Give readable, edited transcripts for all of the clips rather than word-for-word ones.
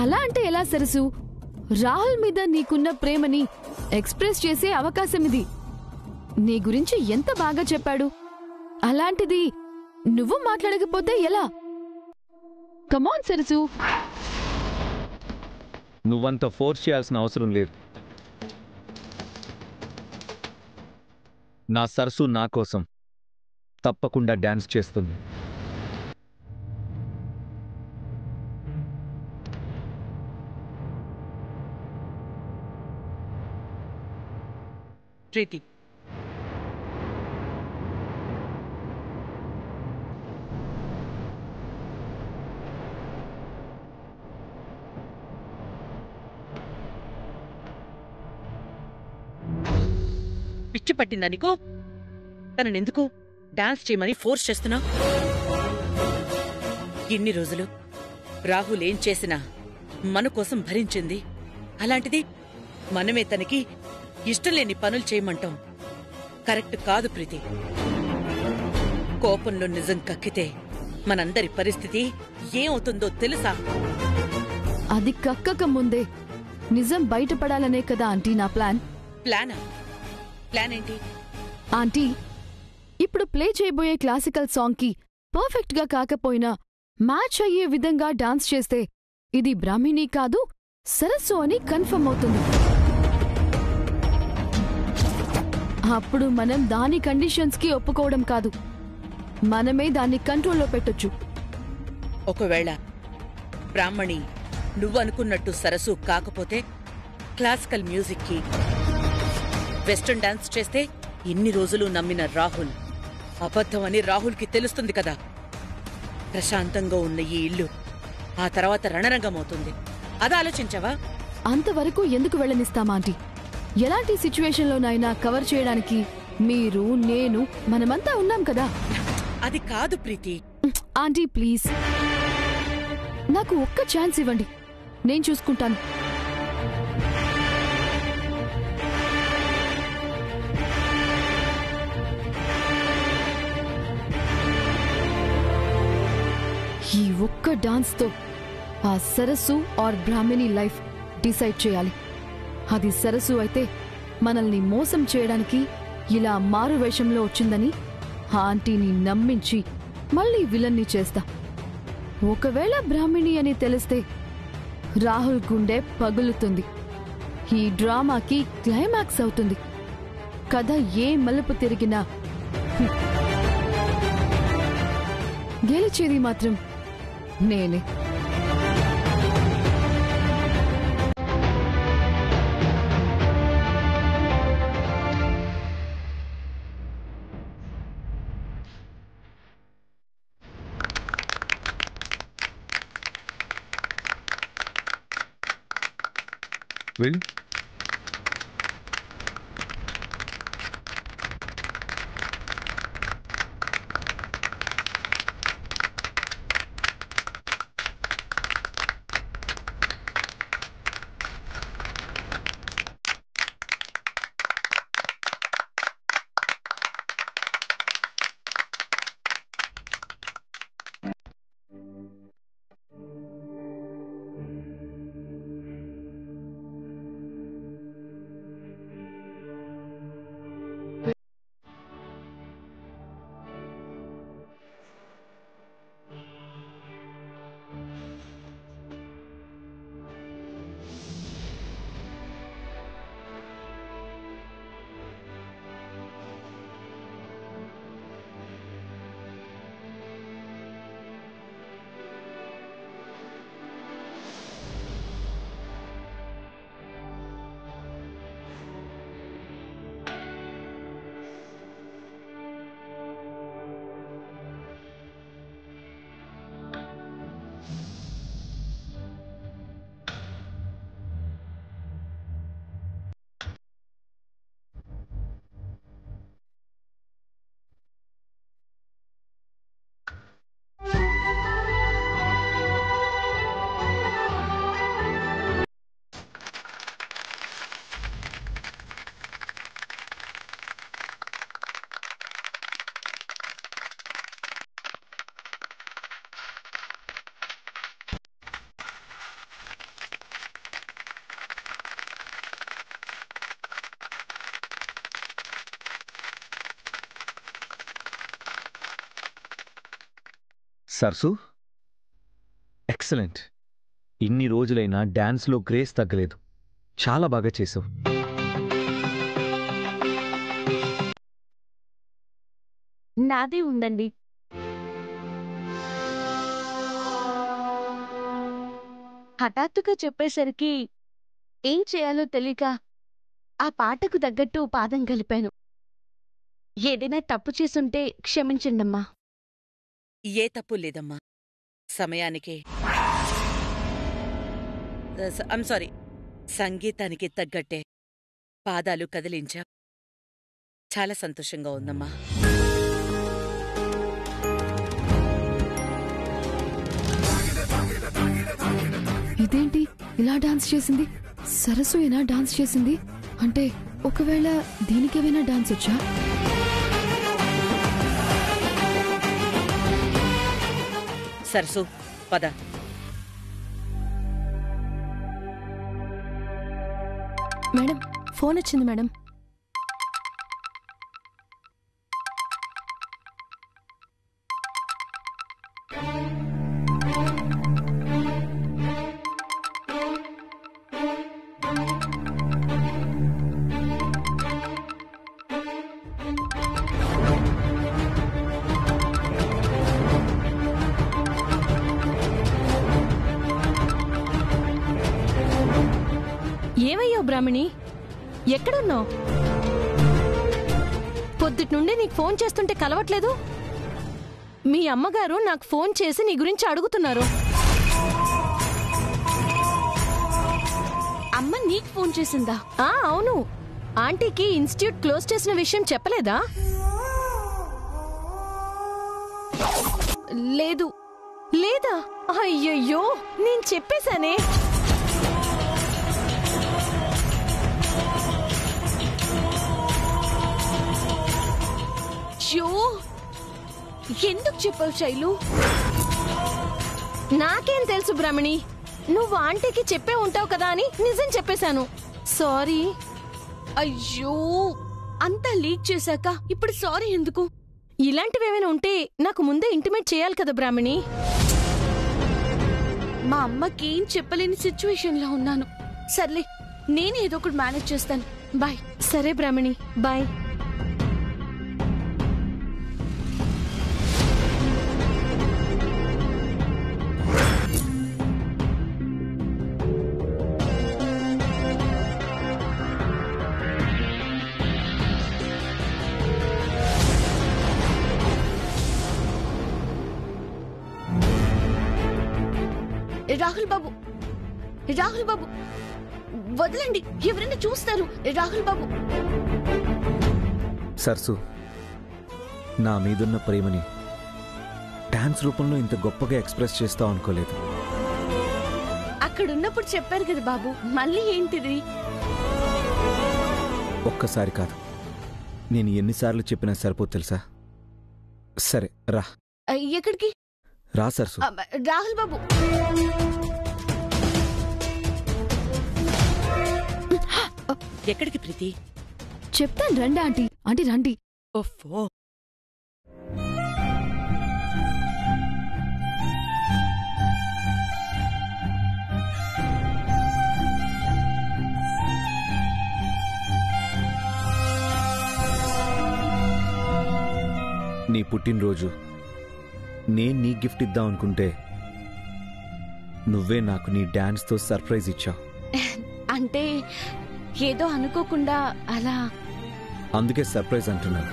అలా అంటే ఎలా సరసు? రాహుల్ మీద నీకున్న ప్రేమని ఎక్స్ప్రెస్ చేసే అవకాశం ఇది. నీ గురించి ఎంత బాగా చెప్పాడు. అలాంటిది నువ్వు మాట్లాడకపోతే ఎలా? కమాన్ సరసు. నువ్వంత ఫోర్స్ చేయాల్సిన అవసరం లేదు. నా సరసు నా కోసం తప్పకుండా డాన్స్ చేస్తుంది. ప్రీతి, పిచ్చి పట్టిందా నీకు? తననెందుకు డాన్స్ చేయమని ఫోర్స్ చేస్తున్నా? ఇన్ని రోజులు రాహుల్ ఏం చేసినా మన కోసం భరించింది. అలాంటిది మనమే తనకి ఇష్టం లేని పనులు చేయమంటాం కరెక్ట్ కాదు ప్రీతి. కోపంలో నిజం కక్కితే మనందరి పరిస్థితి ఏమవుతుందో తెలుసా? అది కక్కక ముందే నిజం బయటపడాలనే కదా ఆంటీ నా ప్లాన్. ప్లానా? ప్లాన్ ఏంటి? ఆంటీ, ఇప్పుడు ప్లే చేయబోయే క్లాసికల్ సాంగ్కి పర్ఫెక్ట్ గా కాకపోయినా మ్యాచ్ అయ్యే విధంగా డాన్స్ చేస్తే ఇది బ్రాహ్మిణి కాదు సరస్సు అని కన్ఫర్మ్ అవుతుంది. అప్పుడు మనం దాని కండిషన్స్ కి ఒప్పుకోవడం కాదు, మనమే దాన్ని కంట్రోల్లో పెట్టొచ్చు. ఒకవేళ బ్రాహ్మణి నువ్వనుకున్నట్టు సరస్సు కాకపోతే క్లాసికల్ మ్యూజిక్ కి వెస్టర్న్ డాన్స్ చేస్తే ఇన్ని రోజులు నమ్మిన రాహుల్ అబద్ధమని రాహుల్కి తెలుస్తుంది కదా. ప్రశాంతంగా ఉన్న ఈ ఇల్లు ఆ తర్వాత రణరంగమవుతుంది. అది ఆలోచించావా? అంతవరకు ఎందుకు వెళ్ళనిస్తామా ఆంటీ? ఎలాంటి సిచ్యువేషన్లోనైనా కవర్ చేయడానికి మీరు, నేను, మనమంతా ఉన్నాం కదా. అది కాదు ప్రీతి. ఆంటీ ప్లీజ్, నాకు ఒక్క ఛాన్స్ ఇవ్వండి, నేను చూసుకుంటాను. ఈ ఒక్క డాన్స్తో ఆ సరస్సు ఆర్ బ్రాహ్మిణి లైఫ్ డిసైడ్ చేయాలి. అది సరస్సు అయితే మనల్ని మోసం చేయడానికి ఇలా మారు వేషంలో వచ్చిందని ఆ ఆంటీని నమ్మించి మళ్ళీ విలన్ని చేస్తా. ఒకవేళ బ్రాహ్మిణి అని తెలిస్తే రాహుల్ గుండె పగులుతుంది. ఈ డ్రామాకి క్లైమాక్స్ అవుతుంది. కథ ఏ మలుపు తిరిగినా గెలిచేది మాత్రం నేనే. Will? సర్సు, ఎక్సలెంట్. ఇన్ని రోజులైనా డాన్స్లో గ్రేస్ తగ్గలేదు. చాలా బాగా చేసావు. నాదే ఉందండి. హఠాత్తుగా చెప్పేసరికి ఏం చేయాలో తెలియక ఆ పాటకు తగ్గట్టు పాదం కలిపాను. ఏదైనా తప్పు చేసుంటే క్షమించండమ్మా. ఏ తప్పు లేదమ్మా. సమయానికే సారీ, సంగీతానికి తగ్గట్టే పాదాలు కదిలించా. చాలా సంతోషంగా ఉందమ్మా. ఇదేంటి ఇలా డాన్స్ చేసింది? సరస్సు ఎలా డాన్స్ చేసింది? అంటే ఒకవేళ దీనికేమైనా డాన్స్ వచ్చా? సరసు, పద. మేడం, ఫోన్ వచ్చింది మేడం. ఏమయ్యో బ్రాహ్మణి, ఎక్కడున్నావు? పొద్దుటి నుండి నీకు ఫోన్ చేస్తుంటే కలవట్లేదు. మీ అమ్మగారు నాకు ఫోన్ చేసి నీ గురించి అడుగుతున్నారు. అమ్మ నీకు ఫోన్ చేసిందా? అవును. ఆంటీకి ఇన్స్టిట్యూట్ క్లోజ్ చేసిన విషయం చెప్పలేదా? లేదు. లేదా? అయ్యయ్యో, నేను చెప్పేశానే. ఎందుకు చెప్పావు శైలు? నాకేం తెలుసు బ్రాహ్మణి, నువ్వు ఆంటీకి చెప్పే ఉంటావు కదా అని నిజం చెప్పేశాను. సారీ. అయ్యో, అంతా లీక్ చేశాక ఇప్పుడు సారీ ఎందుకు? ఇలాంటివేమైనా ఉంటే నాకు ముందే ఇంటిమేట్ చేయాలి కదా బ్రాహ్మణి. మా అమ్మకి ఏం చెప్పలేని సిచ్యువేషన్ లో ఉన్నాను. సర్లే, నేనే ఏదో ఒకటి మేనేజ్ చేస్తాను. బాయ్. సరే బ్రాహ్మణి, బాయ్. రాహుల్ బాబు, రాహుల్ బాబు, వదలండి, ఎవరైనా చూస్తారు. రాహుల్ బాబు. సర్సు, నా మీదున్న ప్రేమని డాన్స్ రూపంలో ఇంత గొప్పగా ఎక్స్ప్రెస్ చేస్తావు అనుకోలేదు. అక్కడున్నప్పుడు చెప్పారు కదా బాబు, మళ్ళీ ఏంటిది? ఒక్కసారి కాదు, నేను ఎన్నిసార్లు చెప్పినా సరిపోదు తెలుసా. సరే రా. ఎక్కడికి రా సర్సు. రాహుల్ బాబు. ఎక్కడికి ప్రీతి? చెప్తాను రండి ఆంటీ. ఆంటీ రండి. ఓఫో, నీ పుట్టినరోజు నేను నీ గిఫ్ట్ ఇద్దాం అనుకుంటే నువ్వే నాకు నీ డాన్స్తో సర్ప్రైజ్ ఇచ్చావు. అంటే ఏదో అనుకోకుండా అలా. అందుకే సర్ప్రైజ్ అంటున్నాను.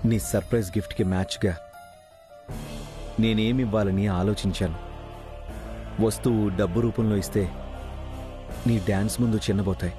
నీ సర్ప్రైజ్ గిఫ్ట్కి మ్యాచ్గా నేనేమివ్వాలని ఆలోచించాను. వస్తువు డబ్బు రూపంలో ఇస్తే నీ డాన్స్ ముందు చిన్నబోతాయి.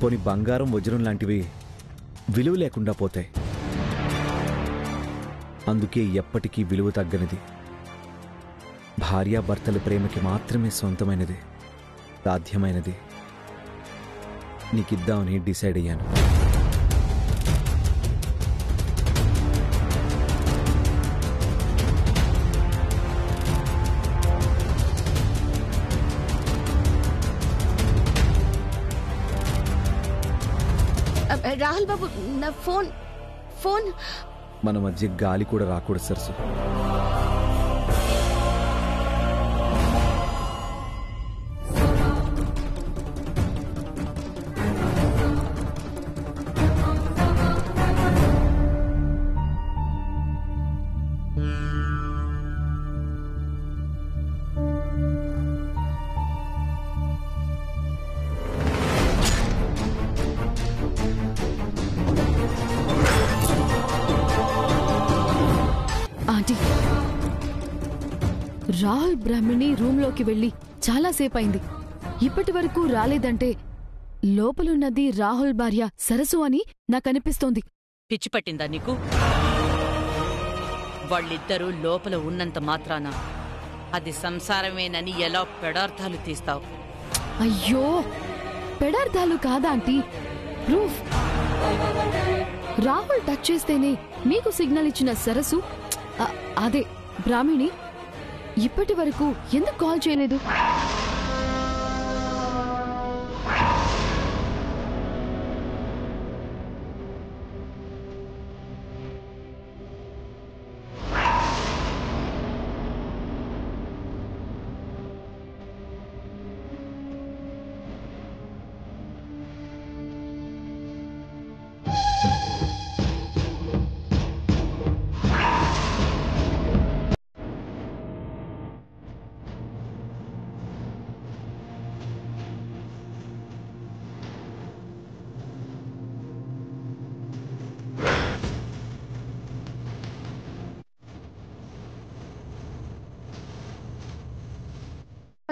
పోని బంగారం వజ్రం లాంటివి విలువ లేకుండా పోతాయి. అందుకే ఎప్పటికీ విలువ తగ్గనిది భార్యాభర్తల ప్రేమకి మాత్రమే సొంతమైనది, సాధ్యమైనది నీకిద్దామని డిసైడ్ అయ్యాను. రాహుల్ బాబు నా ఫోన్ ఫోన్ మన మధ్య గాలి కూడా రాకూడదు సరస్సు. ఆంటీ, రాహుల్ బ్రాహ్మణి రూంలోకి వెళ్ళి చాలాసేపు అయింది. ఇప్పటి వరకు రాలేదంటే లోపలున్నది రాహుల్ భార్య సరసు అని నాకనిపిస్తోంది. పిచ్చి పట్టిందా నీకు? వాళ్ళిద్దరూ లోపల ఉన్నంత మాత్రాన అది సంసారమేనని ఎలా పెడార్థాలు తీస్తావు? అయ్యో, పెడార్థాలు కాదా ఆంటీ, ప్రూఫ్. రాహుల్ టచ్ చేస్తేనే మీకు సిగ్నల్ ఇచ్చిన సరసు, అదే బ్రాహ్మిణి, ఇప్పటి వరకు ఎందుకు కాల్ చేయలేదు?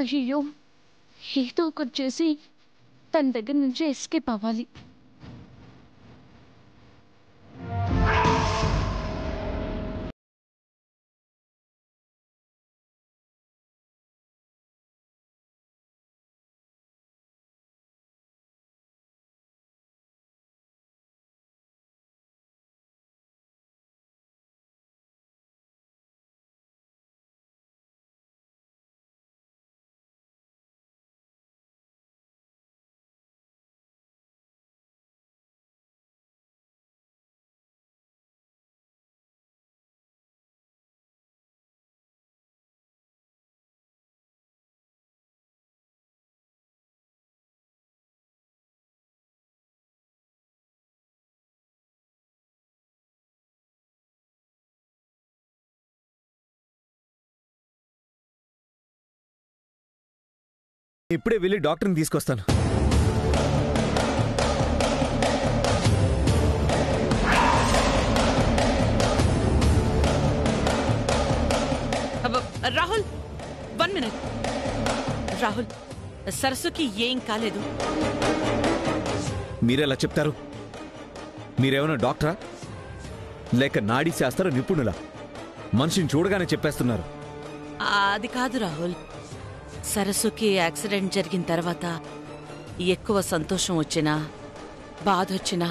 అయ్యో, ఏదో ఒకటి చేసి తన దగ్గర నుంచి ఎస్కేప్ అవ్వాలి. ఇప్పుడే వెళ్ళి డాక్టర్ని తీసుకొస్తాను. రాహుల్, 1 మినిట్. రాహుల్, సరస్సుకి ఏం కాలేదు. మీరెలా చెప్తారు? మీరేమైనా డాక్టరా లేక నాడీ శాస్త్ర నిపుణులా? మనిషిని చూడగానే చెప్పేస్తున్నారు. అది కాదు రాహుల్, సరస్సుకి యాక్సిడెంట్ జరిగిన తర్వాత ఎక్కువ సంతోషం వచ్చినా బాధ వచ్చినా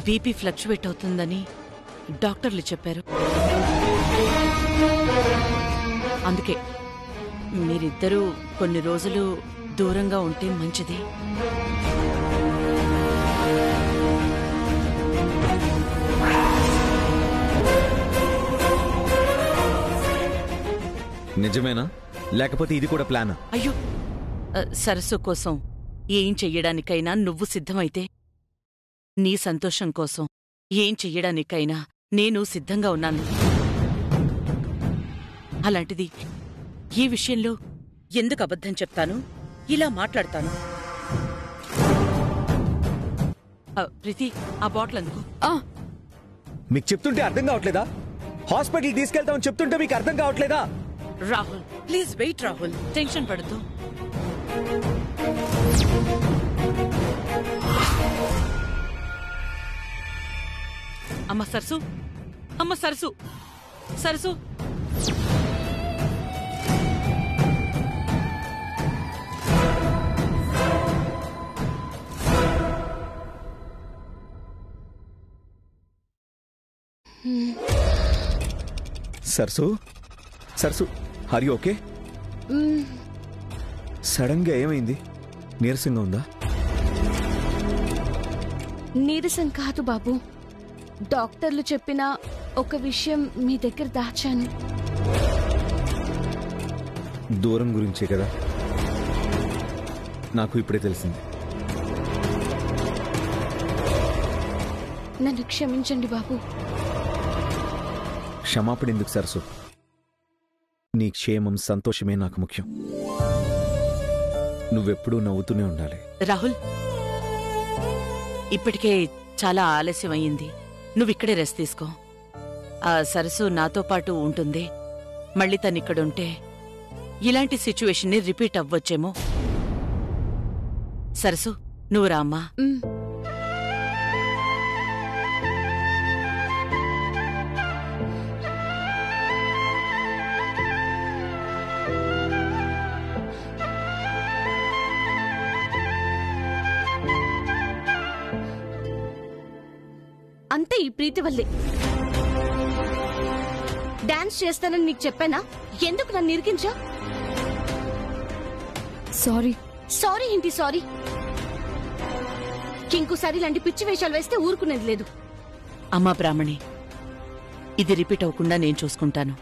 బీపీ ఫ్లక్చువేట్ అవుతుందని డాక్టర్లు చెప్పారు. అందుకే మీరిద్దరూ కొన్ని రోజులు దూరంగా ఉంటే మంచిది. నిజమేనా లేకపోతే ఇది కూడా ప్లానా? అయ్యో, సరస్సు కోసం ఏం చెయ్యడానికైనా నువ్వు సిద్ధమైతే నీ సంతోషం కోసం ఏం చెయ్యడానికైనా నేను సిద్ధంగా ఉన్నాను. అలాంటిది ఈ విషయంలో ఎందుకు అబద్ధం చెప్తాను, ఇలా మాట్లాడతాను? ప్రీతి, ఆ బాటిల్ అందుకు. మీకు చెప్తుంటే అర్థం కావట్లేదా? హాస్పిటల్ తీసుకెళ్తామని చెప్తుంటే మీకు అర్థం కావట్లేదా? Rahul, please wait. Rahul, tension పడుతూ. అమ్మ సరసు, అమ్మ Sarasu, Sarasu. Sarasu, Sarasu, are you okay? Sudden గా ఏమైంది? నీరసంగా ఉందా? నీరసం కాదు బాబు. డాక్టర్లు చెప్పిన ఒక విషయం మీ దగ్గర దాచాను. దూరం గురించే కదా, నాకు ఇప్పుడే తెలిసింది. నన్ను క్షమించండి బాబు. క్షమాపణ ఎందుకు సరసు? నీ క్షేమం సంతోషమే నాకు ముఖ్యం. నువ్వెప్పుడూ నవ్వుతూనే ఉండాలి. రాహుల్, ఇప్పటికే చాలా ఆలస్యం అయ్యింది. నువ్విక్కడే రెస్ట్ తీసుకో. ఆ సరస్సు నాతో పాటు ఉంటుంది. మళ్ళీ తనిక్కడుంటే ఇలాంటి సిచ్యువేషన్ ని రిపీట్ అవ్వచ్చేమో. సరస్సు, నువ్వు రామ్మా. మ్. అంతే ఈ ప్రీతి వల్లే. డాన్స్ చేస్తానని నీకు చెప్పానా? ఎందుకు నన్ను ఇరికించా? సారీ. సారీ ఏంటి సారీ? ఇంకోసారి ఇలాంటి పిచ్చి వేషాలు వేస్తే ఊరుకునేది లేదు. అమ్మా బ్రాహ్మణి, ఇది రిపీట్ అవ్వకుండా నేను చూసుకుంటాను.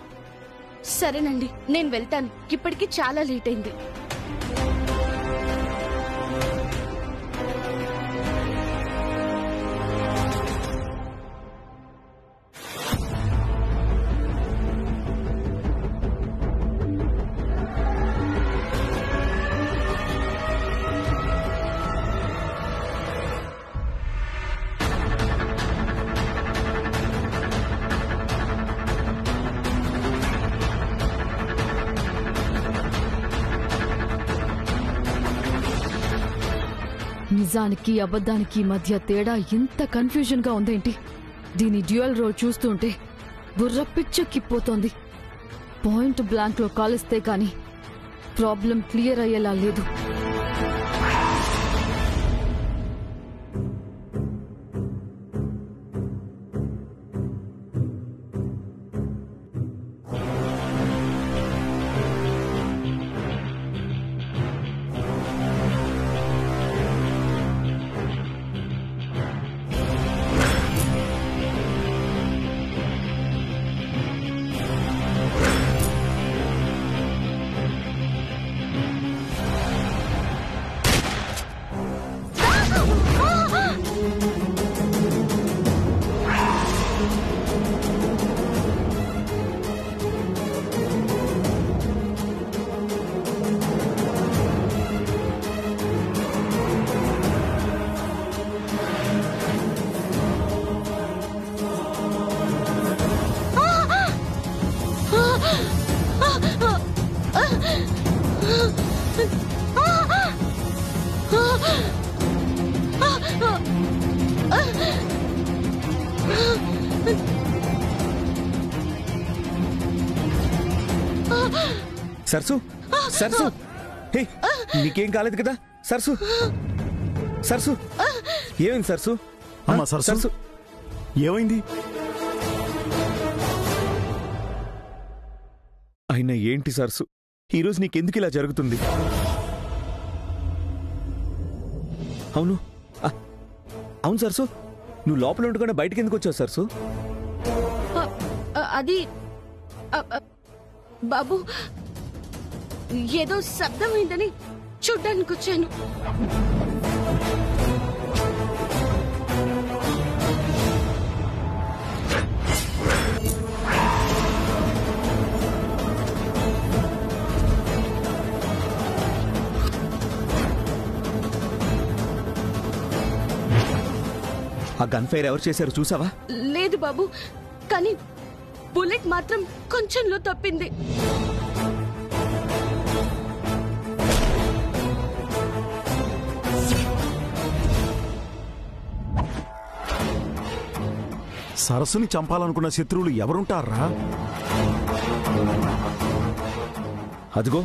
సరేనండి, నేను వెళ్తాను. ఇప్పటికి చాలా లేట్ అయింది. నిజానికి అబద్ధానికి మధ్య తేడా ఇంత కన్ఫ్యూజన్ గా ఉందేంటి? దీని డ్యూయల్ రోల్ చూస్తుంటే బుర్ర పిచ్చెక్కిపోతోంది. పాయింట్ బ్లాంక్ లో కాలిస్తే కాని ప్రాబ్లం క్లియర్ అయ్యేలా లేదు. సరసు, సరసు, హే, నీకేం కాలేదు కదా? సరసు, సరసు, ఏమైంది సరసు? అమ్మా సరసు, ఏమైంది? అయినా ఏంటి సరసు, ఈరోజు నీకెందుకు ఇలా జరుగుతుంది? అవును, అవును సరసు, నువ్వు లోపల ఉండకుండా బయటకు ఎందుకు వచ్చావు సరసు? అది బాబు, ఏదో శబ్దమైందని చూడ్డానికి వచ్చాను. ఆ గన్ ఫైర్ ఎవరు చేశారు చూసావా? లేదు బాబు, కానీ బుల్లెట్ మాత్రం కొంచెంలో తప్పింది. సరస్సుని చంపాలనుకున్న శత్రువులు ఎవరుంటారా? అదిగో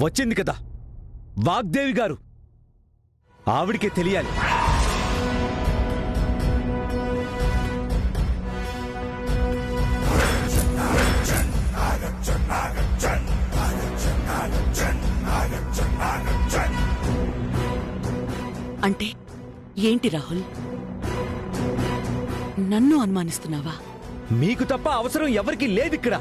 వచ్చింది కదా వాగ్దేవి గారు, ఆవిడికే తెలియాలి. అంటే ఏంటి రాహుల్, నన్ను అనుమానిస్తున్నావా? మీకు తప్ప అవసరం ఎవరికీ లేదిక్కడ.